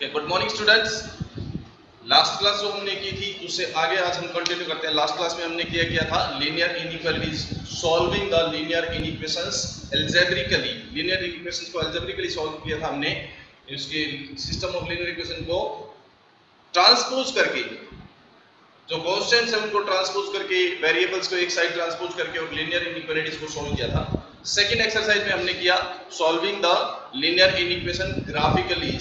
Good morning students. Last class जो हमने की थी उससे आगे आज हम कंटिन्यू करते हैं। लास्ट क्लास में हमने किया था linear inequalities, solving the linear inequations algebraically. Linear equations को एल्जेब्रिकली सॉल्व किया था हमने, इसके सिस्टम ऑफ लीनियर इक्वेशन को ट्रांसपोज करके, जो कांस्टेंट्स है उनको ट्रांसपोज करके, वेरिएबल्स को एक साइड ट्रांसपोज करके और लीनियर इनइक्वालिटीज को सॉल्व किया था। सेकंड एक्सरसाइज में हमने किया solving the linear inequation graphically.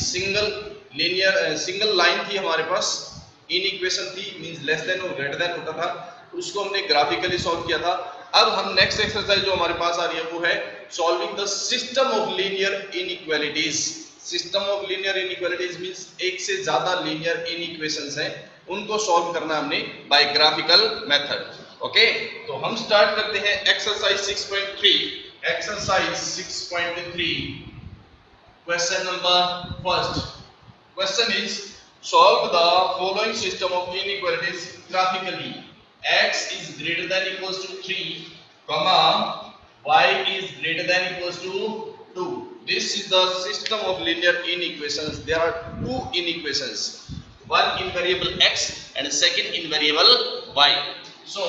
Single line थी हमारे पास, इनइक्वेशन थी, मींस लेस देन और ग्रेटर देन होता था, उसको हमने ग्राफिकली सॉल्व किया था। अब हम नेक्स्ट एक्सरसाइज जो हमारे पास आ रही है वो है solving the system of linear inequalities. System of linear inequalities means एक से ज्यादा लीनियर इनइक्वेशंस हैं, उनको सॉल्व करना हमने बाय ग्राफिकल मेथड। ओके, तो हम स्टार्ट करते हैं exercise 6.3। Exercise 6.3, question number first. Question is solve the following system of inequalities graphically. X is greater than equals to 3, comma y is greater than equals to 2. This is the system of linear inequations. There are two inequations, one in variable x and second in variable y. So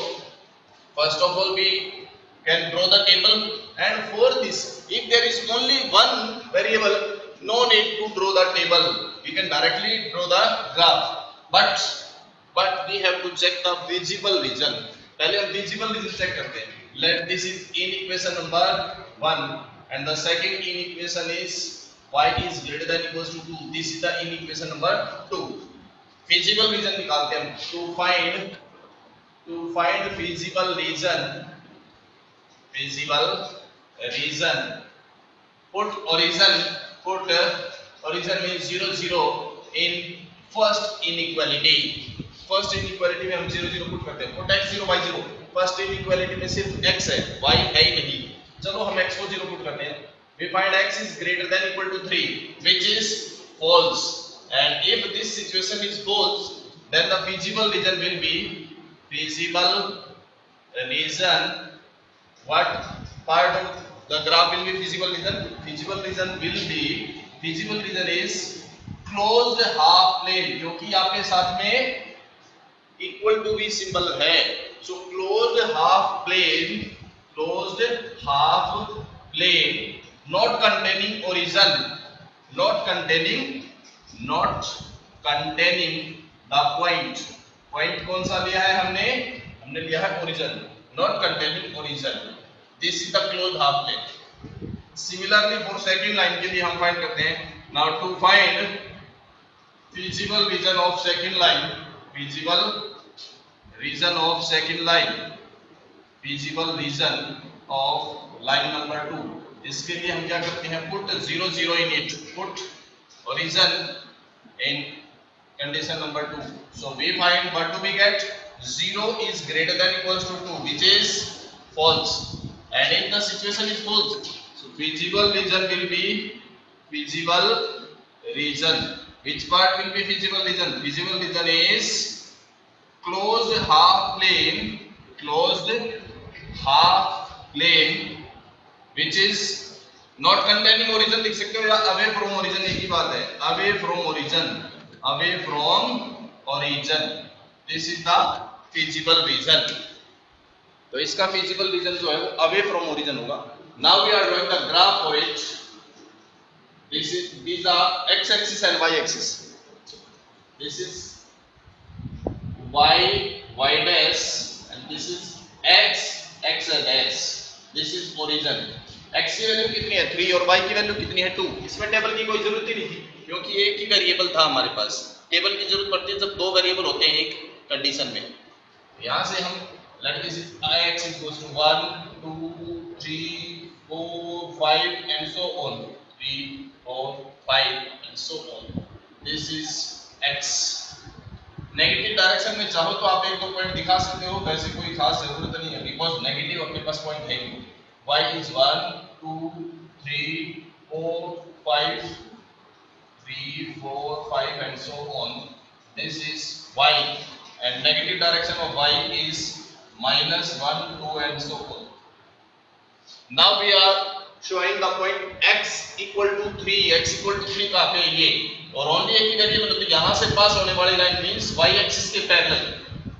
first of all we can draw the table, and for this if there is only one variable, no need to draw the table, we can directly draw the graph, but we have to check the visible region. पहले हम visible region check करते हैं. Let this is inequation number 1 and the second inequation is y is greater than equals to 2. This is the inequation number 2. Visible region निकालते हैं हम. To find visible region, put origin means 0 0 in first inequality. First inequality में हम 0 0 put करते हैं, put x 0 y 0। First inequality में सिर्फ x है, y है ही नहीं। चलो हम x को 0 पुट करते हैं। we find x is greater than equal to 3, which is false, and if this situation is false, then the visible region will be what part of the graph will be visible region? Visible region is closed half plane, क्योंकि आपके साथ में equal to भी symbol है। so closed half plane not containing origin, not containing the point कौन सा लिया है हमने लिया है origin, not containing origin. This is the closed half plane. Similarly for second line के लिए हम फाइंड करते हैं. Now to find visible region of second line, visible region of line number 2, इसके लिए हम क्या करते हैं, put 0 0 in it, put origin in condition number 2. So we find what do we get? 0 is greater than equals to 2, which is false, and if the situation is false, so visible region will be which part will be visible region? Visible region is closed half plane which is not containing origin लिख सकते हो, या away from origin, एक ही बात है, away from origin. This is the visible region. तो इसका visible region जो है वो away from origin होगा. Now we are drawing the graph for it. These are x axis and y axis. This is y dash and this is x dash. This is origin. x की value कितनी है 3 और y की value कितनी है 2। इसमें table की कोई जरूरत ही नहीं थी, क्योंकि एक ही वेरिएबल था हमारे पास। टेबल की जरूरत पड़ती है जब दो वेरिएबल होते हैं एक कंडीशन में। यहाँ से हम let this is x equals to 1 2 3 4 5 and so on, 3 4 5 and so on. This is x। नेगेटिव डायरेक्शन में चाहो तो आप एक दो पॉइंट दिखा सकते हो, वैसे कोई खास जरूरत नहीं है, बिकॉज नेगेटिव अपने पास पॉइंट है ही। y is 1 2 3 4 5 3 4 5 and so on. This is y, and negative direction of y is -1 2 and so on. Now we are showing the point x equal to 3, x equal to 3 कहाँ पे है ये, और only एक ही variable, तो यहाँ से पास होने वाली लाइन मींस y एक्सिस के पैरेलल।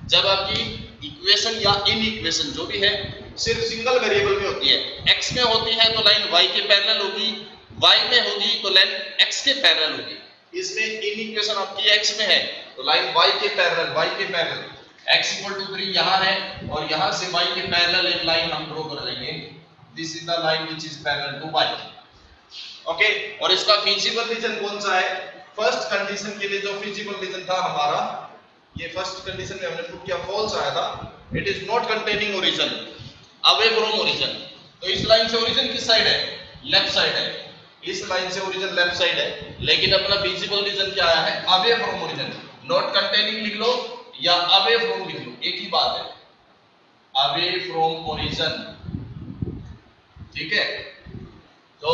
जब आपकी इक्वेशन या इन इक्वेशन जो भी है सिर्फ सिंगल वेरिएबल में होती है, x में होती है तो लाइन y के पैरेलल होगी, y में होगी तो लाइन x के पैरेलल होगी। इसमें इन इक्वेशन आपकी x में है तो लाइन y के पैरेलल x इक्वल टू 3 यहाँ है, और यहाँ से y के पैरेलल एक लाइन हम ड्रॉ कर लेंगे। This is the line which is parallel to y। Okay, और इसका फिजिबल रीजन कौन सा है? फर्स्ट कंडीशन के लिए जो फिजिबल रीजन था हमारा, ये फर्स्ट कंडीशन में हमने प्रूव किया फॉल्स आया था, it is not containing origin, away from origin. तो इस लाइन से ओरिजिन किस साइड है? लेफ्ट साइड है। इस लाइन से ओरिजिन लेफ्ट साइड है, लेकिन अपना फिजिबल रीजन क्या आया है? Away from origin. Not containing लिख लो या अवे फ्रॉम लिख लो, एक ही बात है, अवे फ्रॉम ओरिजिन। ठीक है, तो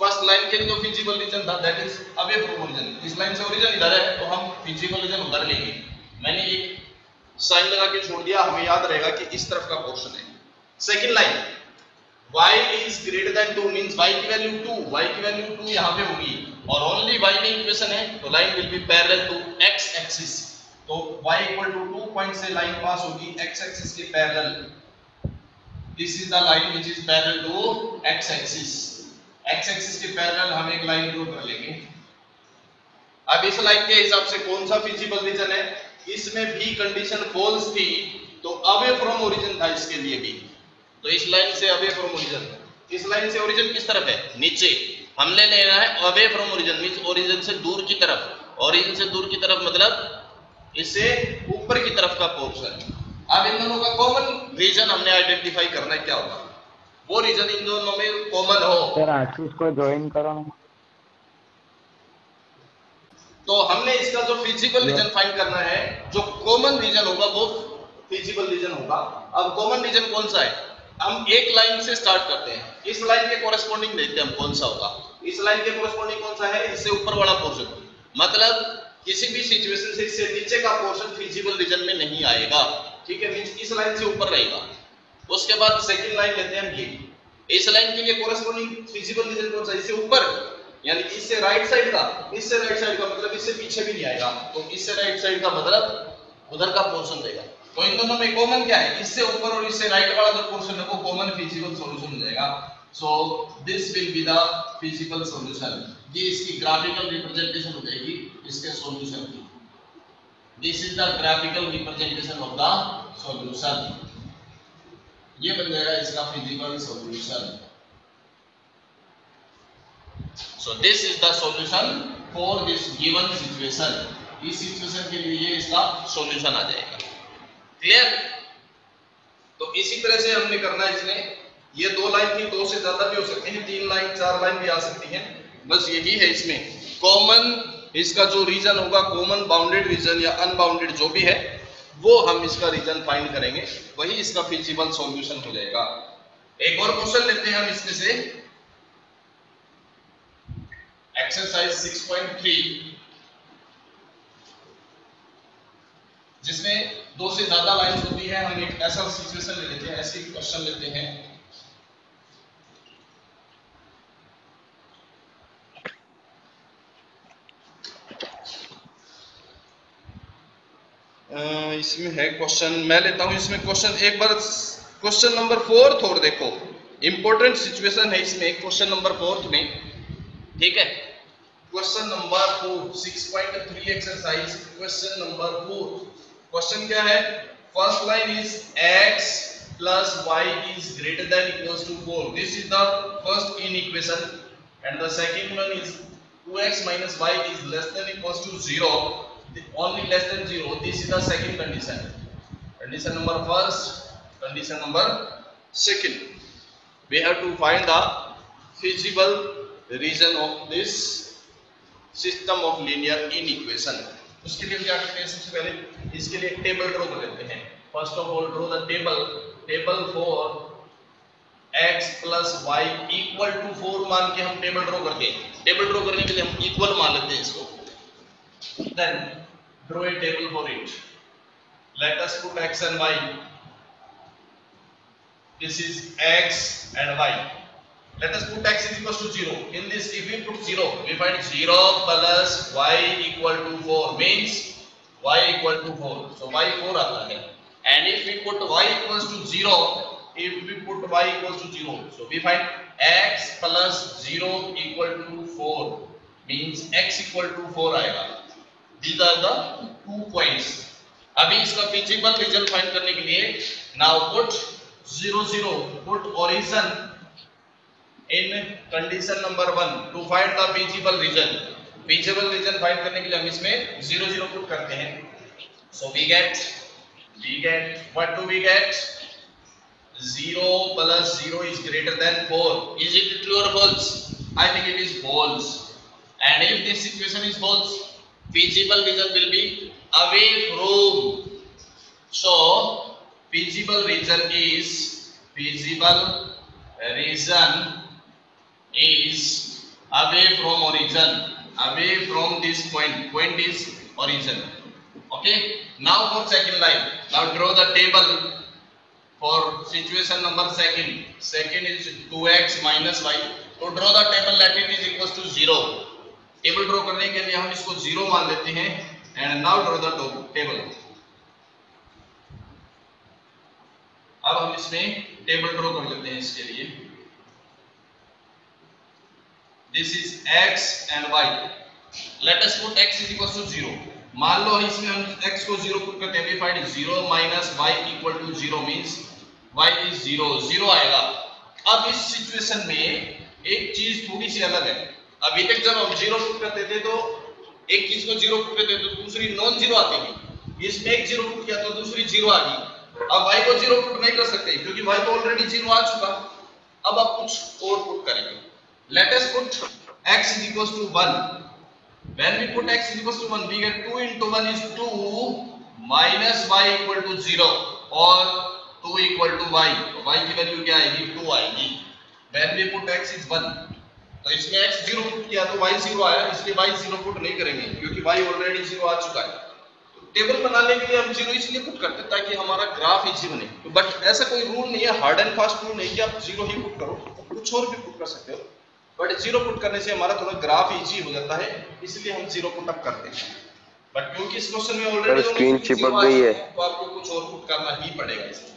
फर्स्ट लाइन के लिए जो फिजिबल रीजन था that is away from origin. इस लाइन से ओरिजिन इधर है तो हम फिजिबल रीजन उधर लेंगे। मैंने एक साइन लगा के छोड़ दिया, हमें याद रहेगा कि इस तरफ का पोर्शन है। Second line y is greater than 2 means y की वैल्यू 2, y की वैल्यू 2 यहाँ पे होगी, और ओनली y में इक्वेशन है तो line will be parallel to x axis. तो y इक्वल टू 2 पॉइंट से लाइन पास होगी x एक्सिस के parallel. This is the line which is parallel to x axis. x axis के parallel हम एक लाइन ड्रॉ कर लेंगे। अब इस लाइन के हिसाब से कौन सा फिजिबल रीजन है? इसमें भी कंडीशन फॉल्स थी तो अवे फ्रॉम ओरिजिन था इसके लिए भी। तो इस लाइन से अवे फ्रॉम ओरिजिन, इस लाइन से ओरिजिन किस तरफ है? नीचे। हमने लेना है away from origin means origin से दूर की तरफ। ओरिजिन से दूर की तरफ मतलब इससे ऊपर की तरफ का पोर्शन। अब इन दोनों का कॉमन रीजन हमने आइडेंटिफाई करना है, क्या होगा वो रीजन इन दोनों में कॉमन हो। सर आशीष को ज्वाइन करो ना। तो हमने इसका जो फिजिबल रीजन फाइंड करना है, जो कॉमन रीजन होगा वो फिजिबल रीजन होगा। अब कॉमन रीजन कौन सा है? हम एक लाइन से स्टार्ट करते हैं, इस लाइन के कोरेस्पोंडिंग देखते हैं हम कौन सा होगा। इस लाइन के कोरेस्पोंडिंग कौन सा है? इससे ऊपर वाला पोर्शन। मतलब किसी भी सिचुएशन से इससे नीचे का पोर्शन फिजिबल रीजन में नहीं आएगा। ठीक है, मींस इस लाइन से ऊपर रहेगा। उसके बाद सेकंड लाइन लेते हैं हम ये, इस लाइन के लिए कोरेस्पोंडिंग फिजिबल रीजन कौन सा? इससे ऊपर, यानी कि इससे राइट साइड का, इससे राइट साइड का मतलब इससे पीछे भी नहीं आएगा, तो इससे राइट साइड का मतलब उधर का पोर्शन देगा। तो इन दोनों में कॉमन क्या है? इससे ऊपर और इससे राइट वाला जो पोर्शन है वो कॉमन फिजिबल सॉल्यूशन हो जाएगा। So this will be the feasible solution. ये इसकी ग्राफिकल रिप्रेजेंटेशन हो जाएगी इसके सॉल्यूशन की। This is the graphical representation of the solution. ये बन जाएगा इसका feasible solution. So this is the solution for this given situation. इस सिचुएशन के लिए ये इसका सॉल्यूशन आ जाएगा। क्लियर? तो इसी तरह से हमने करना है इसमें। ये दो लाइन थी, दो से ज्यादा भी हो सकती हैं, 3 लाइन 4 लाइन भी आ सकती हैं। बस यही है इसमें कॉमन, इसका जो रीजन होगा कॉमन बाउंडेड रीजन या अनबाउंडेड जो भी है वो हम इसका रीजन फाइंड करेंगे, वही इसका फिजिबल सॉल्यूशन हो जाएगा। एक और क्वेश्चन लेते हैं हम इसमें से, एक्सरसाइज 6.3, जिसमें 2 से ज्यादा लाइंस होती है। हम एक ऐसा सिचुएशन ले लेते हैं, ऐसी क्वेश्चन लेते हैं। इसमें है क्वेश्चन, मैं लेता हूं इसमें क्वेश्चन एक बार, क्वेश्चन नंबर 4 और देखो, इंपॉर्टेंट सिचुएशन है इसमें क्वेश्चन नंबर 4 में। ठीक है, question number 4 6.3 exercise question number 4। Question क्या है? First line is x plus y is greater than equals to 4. This is the first in equation, and the second one is 2x minus y is less than equals to 0. Only less than 0. This is the second condition. Condition number first, condition number second. We have to find the feasible reason of this system of linear inequation. उसके लिए क्या करते हैं? सबसे पहले इसके लिए table draw कर लेते हैं। First of all draw the table for x plus y equal to 4 मान के हम टेबल ड्रॉ करते हैं। टेबल ड्रॉ करने के लिए हम इक्वल मान लेते हैं इसको। Then draw a table for it. Let us put x and y. This is x and y. Let us put x is equals to 0. In this, if we put 0, we find 0 plus y equal to 4 means y equal to 4. So y 4 आता है. And if we put y equals to 0, if we put y equals to 0, so we find x plus 0 equal to 4 means x equal to 4 आएगा. These are the 2 points. अभी इसका feasible region find करने के लिए now put 0 0 put origin in condition number 1 to find the feasible region. Feasible region find करने के लिए हम इसमें 0 0 put करते हैं. So we get what do we get? 0 plus 0 is greater than 4. Is it true or false? I think it is false. And if this equation is false, feasible region will be away from. So feasible region is away from origin, away from this point is origin. Okay, now for second line, now draw the table for situation number second is 2x minus y. तो draw the table, let it is equals to 0. Table draw करने के लिए हम इसको 0 मान लेते हैं. And now draw the table. अब हम इसमें टेबल ड्रॉ कर लेते हैं इसके लिए. This is x and y. Late us put x is equals to 0. मान लो इसमें हम x को 0 पुट करते हैं. We find 0 minus y equal to 0 means y is 0 आएगा. अब इस सिचुएशन में एक चीज थोड़ी सी अलग है. अभी तक जब हम 0 पुट करते थे तो एक चीज को 0 पुट करते थे तो दूसरी नॉन 0 आती थी. इसमें एक 0 पुट किया तो दूसरी 0 आ गई. अब y को 0 पुट नहीं कर सकते क्योंकि y तो ऑलरेडी 0 आ चुका. अब आप कुछ और पुट करेंगे. Late us put x is equals to 1. When we put x is equals to 1, we get 2 into 1 is 2 minus y equal to 0 और 2 equal to y. तो y की वैल्यू क्या आएगी? 2 आएगी. When we put x is 1, तो इसमें x 0 put किया तो y 0 आया. इसलिए y 0 पुट नहीं करेंगे क्योंकि y ऑलरेडी 0 आ चुका है. तो टेबल बनाने के लिए हम 0 इसलिए पुट करते हैं ताकि हमारा ग्राफ इजी बने. बट ऐसा कोई रूल नहीं है, हार्ड एंड फास्ट रूल नहीं कि आप 0 ही पुट करो. कुछ और भी पुट कर सकते हो. बट 0 पुट करने से हमारा थोड़ा ग्राफ इजी हो जाता है, इसलिए हम 0 पुट अप करते हैं. बट क्योंकि इस क्वेश्चन में ऑलरेडी स्क्रीन चिपक गई है तो आपको कुछ और पुट करना ही पड़ेगा इसमें.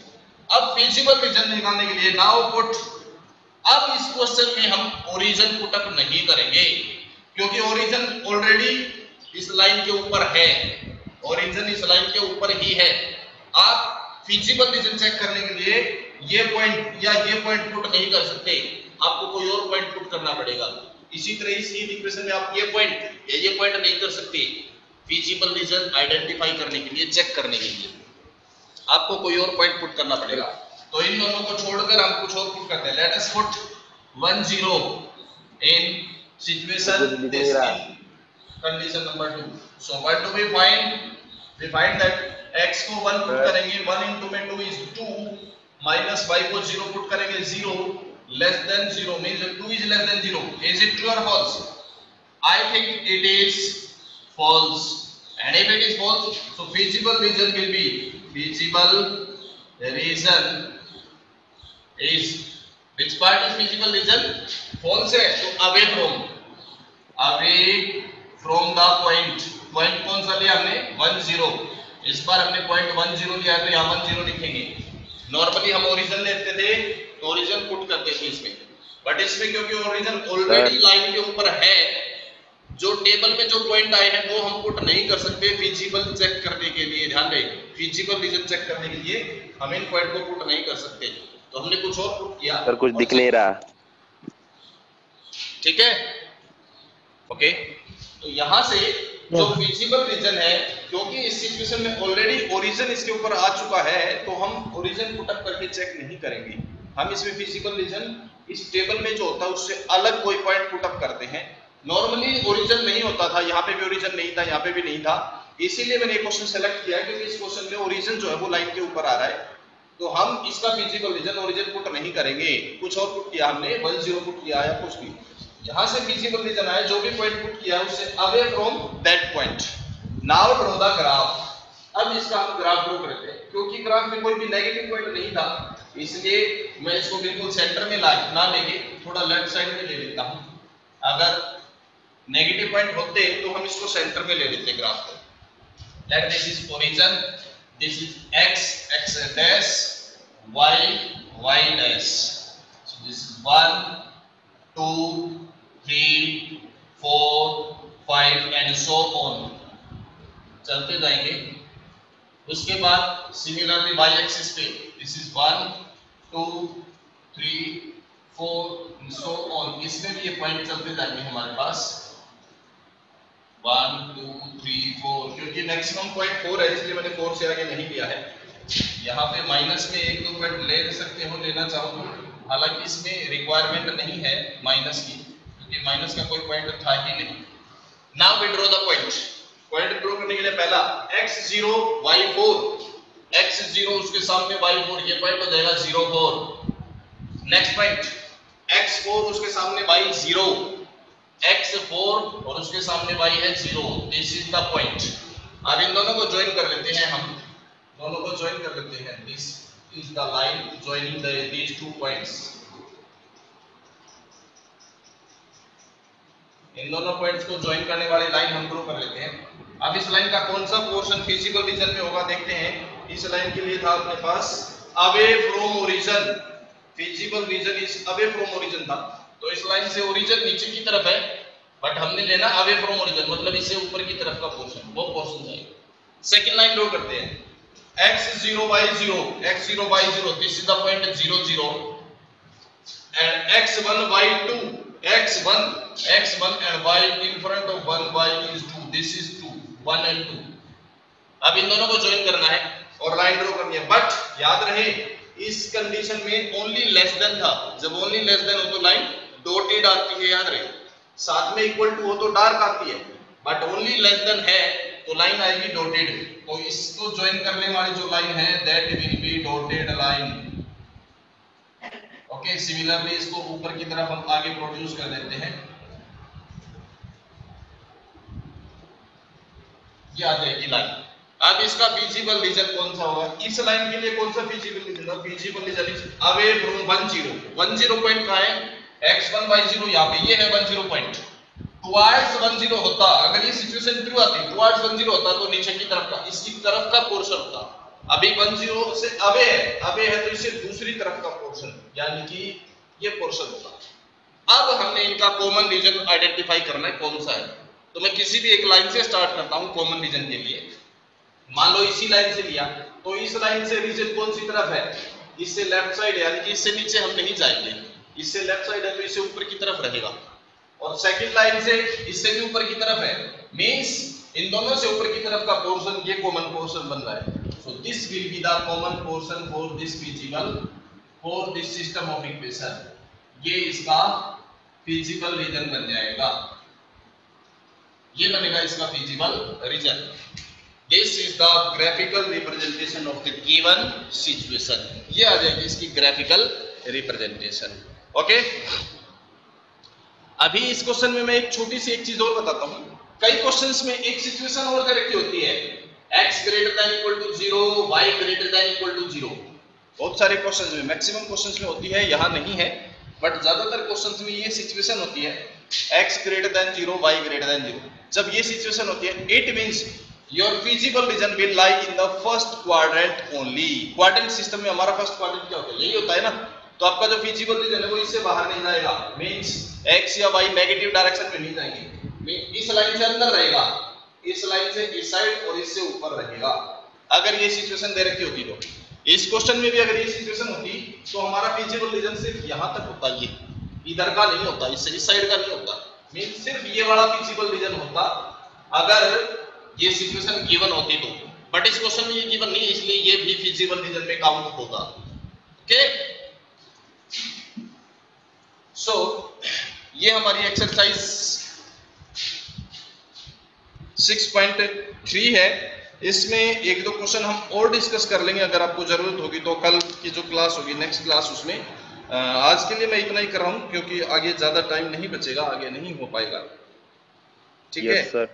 अब फिजिबल रीजन निकालने के लिए नाउ पुट. अब इस क्वेश्चन में हम ओरिजिन पुट अप नहीं करेंगे क्योंकि ओरिजिन ऑलरेडी इस लाइन के ऊपर है. ओरिजिन इस लाइन के ऊपर ही है. आप फिजिबल रीजन चेक करने के लिए ये पॉइंट या ये पॉइंट पुट नहीं कर सकते, आपको कोई और पॉइंट पुट करना पड़ेगा. इसी तरह इस इक्वेशन में आप ये पॉइंट नहीं कर सकते. फिजिबल रीजन आइडेंटिफाई करने के लिए, चेक करने के लिए आपको कोई और पॉइंट पुट करना पड़ेगा. तो इन दोनों को छोड़कर हम कुछ और पुट करते हैं. Let us put 1 0 in situation this condition number 2. So what do we find? We find that x को 1 पुट करेंगे, 1 into में 2 is 2 minus y को 0 पुट करेंगे, 0 less than 0 means 2 is less than 0. Is it true or false? I think it is false. And if it is false, so feasible region will be is which part is feasible region? False है तो away from the point कौन सा लिया हमने? 1 0. इस बार हमने point 1 0 लिया तो यहाँ 1 0 लिखेंगे. नॉर्मली हम ओरिजिन लेते थे तो ओरिजिन पुट करते थे इसमें, बट इसमें क्योंकि ओरिजिन ऑलरेडी लाइन के ऊपर है, जो टेबल में जो पॉइंट आए हैं वो हम पुट नहीं कर सकते. फिजिबल चेक करने के लिए, ध्यान रहे, फिजिबल रीजन चेक करने के लिए हम इन पॉइंट को पुट नहीं कर सकते. तो हमने कुछ और पुट किया पर कुछ दिख नहीं रहा. ठीक है, ओके. तो यहाँ से जो फिजिबल रीजन है, क्योंकि इस सिचुएशन में ऑलरेडी ओरिजिन इसके ऊपर आ चुका है तो हम ओरिजिन पुट अप करके चेक नहीं करेंगे. हम इसमें फिजिकल रीजन इस टेबल में जो होता है उससे अलग कोई पॉइंट पुट अप करते हैं. नॉर्मली ओरिजिन नहीं होता था, यहाँ पे भी ओरिजिन नहीं था, यहाँ पे भी नहीं था. इसीलिए मैंने क्वेश्चन सेलेक्ट किया क्योंकि इस क्वेश्चन में ओरिजिन जो है वो लाइन के ऊपर आ रहा है. तो हम इसका फिजिकल रीजन ओरिजिन पुट नहीं करेंगे. कुछ और पुट किया हमने, 1 0 पुट किया या कुछ भी. यहाँ से फिजिकल रीजन आया, जो भी पॉइंट पुट किया उससे away from that point. Now draw the graph. अब इसका हम ग्राफ ड्रॉ करते हैं. क्योंकि ग्राफ में कोई भी नेगेटिव पॉइंट नहीं था इसलिए मैं इसको बिल्कुल सेंटर में ना लेके थोड़ा लेफ्ट साइड में ले लेता हूं। अगर नेगेटिव पॉइंट होते तो हम इसको सेंटर में ले लेते ग्राफ को। Late this is origin, this is x dash, y dash. So this is 1 2 3 4 5 and so on, चलते जाएंगे। उसके बाद सिमिलरली y एक्सिस पे दिस इज 1 2 3 4 सो ऑन, इसमें भी ये पॉइंट चलते जाएंगे हमारे पास 1 2 3 4, क्योंकि मैक्सिमम पॉइंट 4 है इसलिए मैंने 4 से आगे नहीं लिया है। यहाँ पे माइनस में एक दो पॉइंट ले सकते हो, लेना चाहो तो, हालांकि इसमें रिक्वायरमेंट नहीं है माइनस की, क्योंकि माइनस का कोई पॉइंट था ही नहीं। Now we draw the point draw करने के लिए पहला x0 y4, x0 उसके सामने y4, ये पॉइंट हो जाएगा 0 4। नेक्स्ट पॉइंट x4 उसके सामने y0, x4 और उसके सामने y है 0, दिस इज द पॉइंट। अब इन दोनों को ज्वाइन कर लेते हैं, हम दोनों को ज्वाइन कर लेते हैं। This is the line joining these two points. इन दोनों पॉइंट्स को ज्वाइन करने वाली लाइन हम ड्रॉ कर लेते हैं। अब इस लाइन का कौन सा पोर्शन फिजिकल रीजन में होगा देखते हैं। इस लाइन के लिए था अपने पास away from origin, physical region is away from origin था, तो इस लाइन से ओरिजिन नीचे की तरफ है, बट हमने लेना अवे फ्रॉम ओरिजिन, मतलब इससे ऊपर की तरफ का पोर्शन, वो पोर्शन जाएगा। सेकंड लाइन ड्रॉ करते हैं x0 y0, this is the point 0 0 and x1 y2, x1 and y in front of 1 y is 2, this is 2 1 and 2। अब इन दोनों को ज्वाइन करना है और लाइन ड्रॉ करनी है, बट याद रहे इस कंडीशन में ओनली लेस देन था। जब ओनली लेस देन हो तो लाइन डॉटेड आती है, याद रहे, साथ में इक्वल टू हो तो डार्क आती है, बट ओनली लेस देन है तो लाइन आएगी डॉटेड। तो इसको ज्वाइन करने वाली जो लाइन है that will be dotted line. Okay, similarly इसको ऊपर की तरफ हम आगे प्रोड्यूस कर देते हैं, ये आ जाएगी लाइन। अब इसका फिजिबल रीजन कौन सा होगा, इस लाइन के लिए कौन सा फिजिबल रीजन होगा, feasible region is away from 10 point कहां है, x1 y0 यहां पे, ये है 10 पॉइंट। टुवर्ड्स 10 होता, अगर ये सिचुएशन ट्रू आती, टुवर्ड्स 10 होता तो नीचे की तरफ का, इसकी तरफ का पोर्शन होता। अभी 10 से अवे है तो इससे दूसरी तरफ का पोर्शन, यानी कि ये पोर्शन होगा। अब हमने इनका कॉमन रीजन आइडेंटिफाई करना है कौन सा है। तो मैं किसी भी एक लाइन से स्टार्ट करता हूं कॉमन रीजन के लिए। मान लो इसी लाइन से लिया, तो इस लाइन से रीजन कौन सी तरफ है, इससे लेफ्ट साइड, यानी कि इससे नीचे हम नहीं जाएंगे, इससे लेफ्ट साइड है तो इससे ऊपर की तरफ रहेगा। और सेकंड लाइन से इससे भी ऊपर की तरफ है, मींस इन दोनों से ऊपर की तरफ का पोर्शन ये कॉमन पोर्शन बन रहा है। So this will be the common portion for this physical, for this system of equation. ये इसका फिजिकल रीजन बन जाएगा, ये बनेगा इसका feasible region. This is the graphical representation of the given situation, ये आ जाएगी इसकी ग्राफिकल रिप्रेजेंटेशन। ओके, अभी इस क्वेश्चन में मैं एक छोटी सी एक चीज और बताता हूं। कई क्वेश्चंस में एक सिचुएशन और दे रखी होती है, x greater than equal to 0, y greater than equal to 0। बहुत सारे क्वेश्चंस में, मैक्सिमम क्वेश्चंस में होती है, यहां नहीं है, बट ज्यादातर क्वेश्चंस में ये सिचुएशन होती है x greater then 0, y greater then 0। जब ये सिचुएशन होती है, it means your feasible region will lie in the first quadrant only. Quadrant system में हमारा फर्स्ट क्वाड्रेंट क्या होता है, यही होता है ना। तो आपका जो फिजिबल रीजन है वो इससे बाहर नहीं जाएगा, मींस x या y नेगेटिव डायरेक्शन में नहीं जाएंगे, इस लाइन से अंदर रहेगा, इस लाइन से इस साइड और इससे ऊपर रहेगा। अगर ये सिचुएशन दे रखी होती तो इस क्वेश्चन में भी अगर ये सिचुएशन होती तो हमारा फिजिबल रीजन सिर्फ यहां तक होता, ये इधर का नहीं होता, इस साइड का नहीं होता, मींस सिर्फ ये वाला फिजिबल रीजन होता अगर ये सिचुएशन गिवन होती तो। बट इस क्वेश्चन में ये गिवन नहीं है, इसलिए ये भी फिजिबल रीजन में काउंट होगा। ओके, सो ये हमारी एक्सरसाइज 6.3 है। इसमें एक दो क्वेश्चन हम और डिस्कस कर लेंगे, अगर आपको जरूरत होगी तो कल की जो क्लास होगी, नेक्स्ट क्लास, उसमें। आज के लिए मैं इतना ही कर रहा हूं क्योंकि आगे ज्यादा टाइम नहीं बचेगा, आगे नहीं हो पाएगा। ठीक है सर,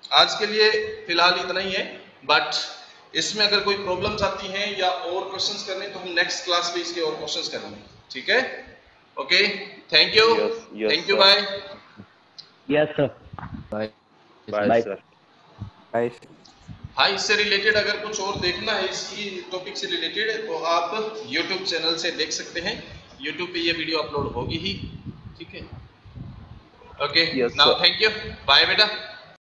आज के लिए फिलहाल इतना ही है, बट इसमें अगर कोई प्रॉब्लम्स आती हैं या और क्वेश्चंस करने तो हम नेक्स्ट क्लास में इसके और क्वेश्चंस करेंगे, ठीक है? Okay, thank you, thank you, bye. Yes sir, bye bye sir. Bye. हाँ, इससे रिलेटेड अगर कुछ और देखना है इसी टॉपिक से रिलेटेड तो आप YouTube चैनल से देख सकते हैं, YouTube पे ये वीडियो अपलोड होगी ही, ठीक है? ओके, Yes, नाउ sir. थैंक यू, बाय बेटा।